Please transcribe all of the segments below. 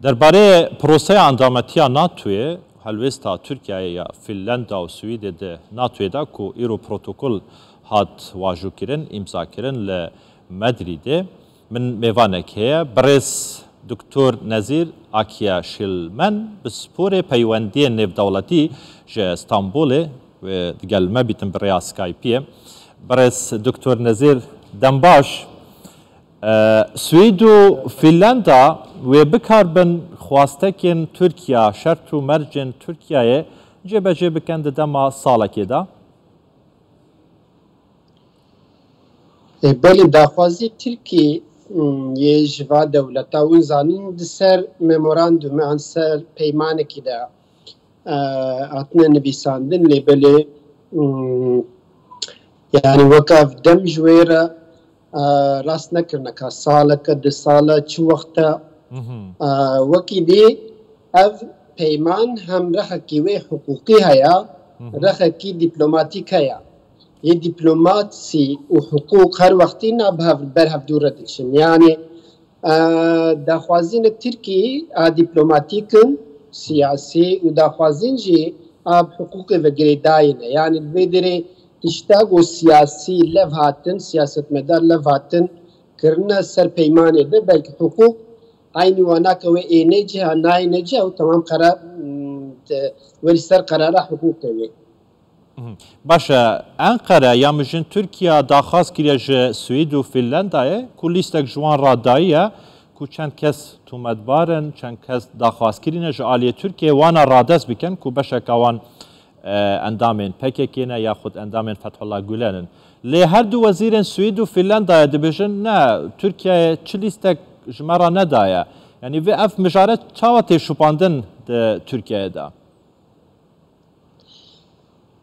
درباره پروسه اندامتیا ناتوی هلوستا ترکیه یا فنلندا و سوئد ده ناتوی دا کو ایرو پروتوکول هات واجو کرن امضا کرن ل مدرید من میوانک هیا برس دکتر نظیر آکیا شلمن بسپور پیوندی نف دولتی ج استانبول و دیگل ما بیتن بریا سکایپیه برس دکتر نظیر دنباش سوئد و فنلندا و بکاربن خواستکن ترکیه شرط و مرجن ترکیه جبه جبه کند دما سالکی دا بله داخوازی ترکی یه جوا دولتا اون زانین دسر مموراندوم عن سر پیمانکی دا اتنا نویساندن لی بله یعنی وکاف دم جویره راست نکرنه که ساله که ده ساله چه وقتا وکی دی اف پیمان هم رخکی وی حقوقی هیا رخکی دیپلوماتیک هیا یه دیپلوماسی و حقوق هر وقتی برهف دوره دلشن یعنی داخوازین ترکی دیپلوماتیکن سیاسی و داخوازین جی حقوق وگری داینه یعنی بدری اشتاق و سیاسی لف هاتن سیاست مدار لف هاتن کرنا سر پیمانه ده بلکه حقوق aynı وانا که اینه جه ناینه جه و تمام قرار ولی سر قراره حقوق کوي باشه انقره یا مجن ترکیه داخواست کریه جه سوئد و فنلندایه که لیستک جوان را داییه که چند کس تومدبارن چند کس داخواست کرینه جه آلیه ترکیه وانا رادس بکن که بشه که وان اندامین پککینه یا خود اندامین فتح الله گولنن لی هر دو وزیرن سوئد و فنلندایه دبیجن نه ترکیه چه لیستک جمرا ندایه یعنی و اف مجارت چاوتی شپاندن ده ترکیه دا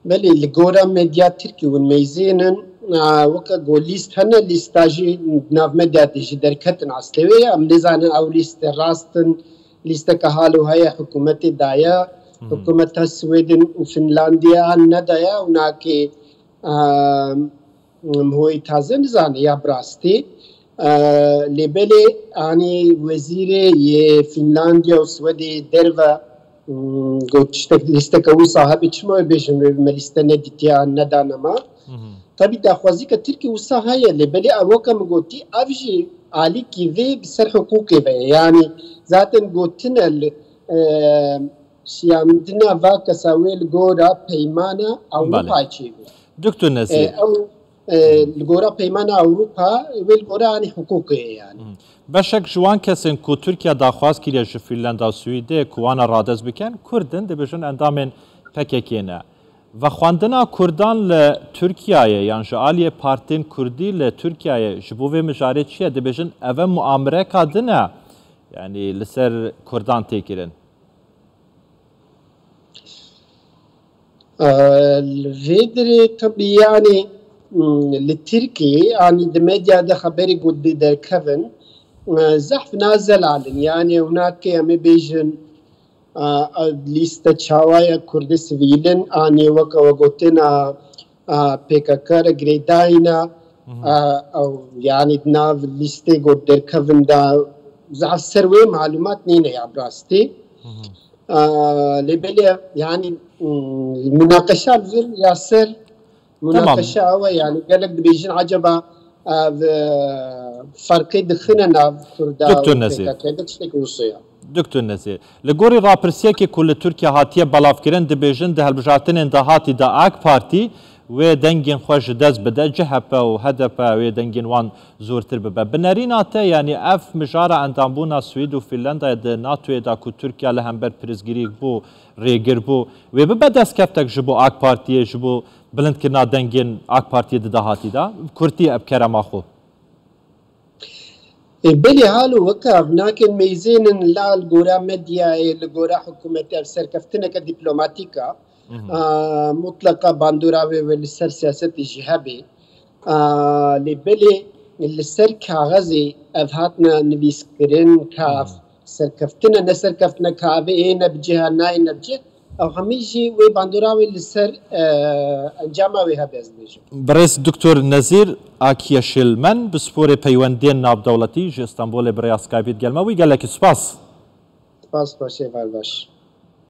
بله لگورا مدیا ترکی ون میزینن وکا گو لیست هنه لیستاجی ناف مدیا تیجی درکتن عسلوی ام لزانن او لیست راستن لیست که حالو های حکومت دایا حکومت سویدن و فنلاندیا ندایا وناکی هوی تازه نزانه یا براستی لبلی آنی وزیر یه فنلاندیا و سوئدی دروا گوشت لیست که او صاحبی چمای بیشن و لیست ندیتیا ندانما طبی داخوازی که ترکی او صاحبی لبلی اوکا مگوتی افجی عالی کی وی بسر حقوقی وی یعنی ذاتن گوتن شیامدنا و کساویل گورا پیمانا اوروپا چی وی دکتر نزیر الجورا پیمان اوروپا والجورا يعني حقوقي يعني بشك جوان كسن كو تركيا داخواز كيريا فنلندا وسويد كوانا رادز بكن كردن دبجن اندامن پککينه و خواندنا كردان لتركيا يعني جاليه بارتين كردي لتركيا جبوه مجاري چيه دبجن اوه مؤامره كادنه يعني لسر كردان تيكيرن الفيدري طبي يعني للتركي يعني الميديا ده خبري قد ده كفن زحف نازل علن يعني هناك يمي بيجن ليست شوايا كرد سفيلن يعني وقتنا بيكاكار غريداينا او يعني ناف ليستي قد ده كفن ده زحف سروي معلومات نينة يا براستي لبلي يعني المناقشات ياسر مناقشه او يعني قال لك بيجين عجبه فرقي دخلنا دكتور نزير دكتور نزير لغوري رابرسيه كي كل تركيا هاتيه بلاف كرن دبيجن ده هالبجاتن ده هاتي ده اك بارتي و دنگين خوش دز بدا جهبه و هدفه و دنگين وان زورتر ببه بناريناته يعني اف مجاره اندامبونا سويد و فنلندا ده ناتو دا كو تركيا لهمبر پرزگيري بو ريگر بو و ببه دست كفتك جبو اك بارتي جبو بلند کرنا دنگين اك بارتي ده هاتي دا كرتي اب كرم اخو بلي حالو وكا هناك ميزين لا الجورا ميديا الجورا حكومتي سركفتنا كدبلوماتيكا مطلقة باندوراوي والسر سياسة جهابي لبلي السر كاغزي أفهاتنا نبيس كرين كاف سركفتنا نسركفتنا كافي إينا بجهة ناينا بجهة أو هميجي وي باندوراوي السر أنجاما ويها بيزنيجو برئيس دكتور نزير آكيا شلمن بسپور پیوندين ناب دولتي جي اسطنبول بريا سكايبيت قال ما وي قال لك سباس سپاس خوشی باش